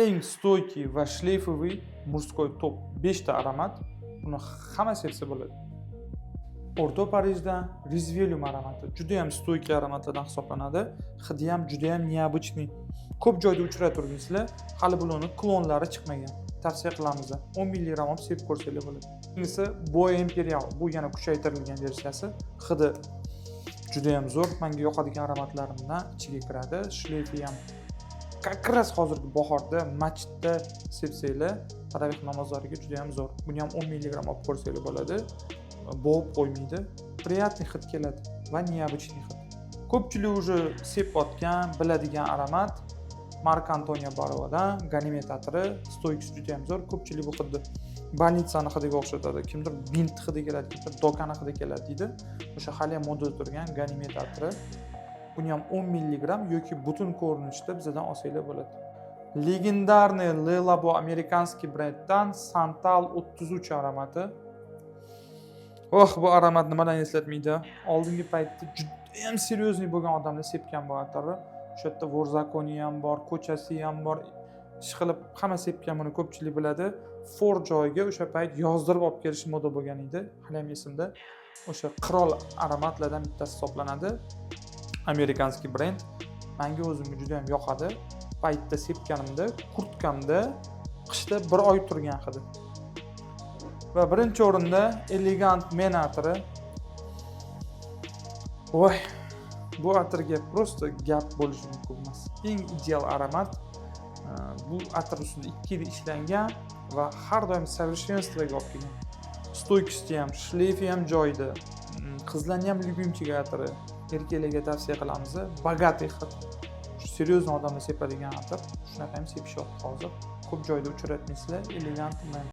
Eng stoyki va shleyfoviy murskoy top 5 ta aromat. Buni hamma sevsa bo'ladi. O'rta Parijdan Rizvelium aromati juda ham stoyki aromatlardan hisoblanadi. Hidi ham juda ham необычный. Ko'p joyda uchrab turgansizlar, hali bularni klonlari chiqmagan. Tavsiya qilamiz. 10 mg olib sevib ko'rsanglar bo'ladi. Ikkinchisi Boa Imperial, bu yana kuchaytirilgan versiyasi. Hidi juda ham zo'r, menga yoqadigan aromatlarimdan ichiga kiradi. Shleyfi ham как раз hozirgi bahorda masjidda sevsanglar, taravih namozlariga juda ham zo'r. Buni ham 10 mg olib ko'rsanglar bo'ladi. Bo'g'ib qo'ymaydi. Приятный hid keladi va необычный hid. Ko'pchilik уже sevib otgan, biladigan aromat Mark Antonio Barro'dan Ganimet atri, stoykisi juda ham zo'r. Ko'pchilik bu xuddi больницani hidiga o'xshatadi. Kimdir bint hidi keladi, kimdir dokani hidi keladi deydi. O'sha hali ham modada turgan Ganimet atri. Buni ham 10 mg yoki butun ko'rinishda bizdan olsanglar bo'ladi. Legendarniy Le Labo amerikanskiy brenddan Santal 33 aromati. Bu aromat nimadan eslatmaydi? Oldingi paytda juda ham seryozni bo'lgan odamlar sepgan bu atirni. O'sha yerda Vorzakoni ham bor, ko'chasi ham bor. Ishqilib hamma sepgan, buni ko'pchilik biladi. For joyga o'sha payt yozdirib olib kelish moda bo'lgan edi. Hali ham esimda. O'sha qirol aromatlardan bittasi hisoblanadi. Amerikanskiy brend. Menga o'zimga juda ham yoqadi. Paytda sepganimda, kurtkamda qishda 1 oy turgan hidi. Va birinchi o'rinda Elegant Men atri. Bu atirga prosta gap bo'lishi mumkin emas. Eng ideal aromat. Bu atir ustida 2 yil ishlangan va har doim совершенствоga olib kelgan. Stoykisi ham, shleyfi ham joyida. Qizlarning ham любимчиga atri. Erkaklarga tavsiya qilamiz. Bogatый hid. Seryozni odamlar sepadigan atir. Shunaqa ham sepishyapti hozir. Ko'p joyda uchratmaysizlar. Elegant Men.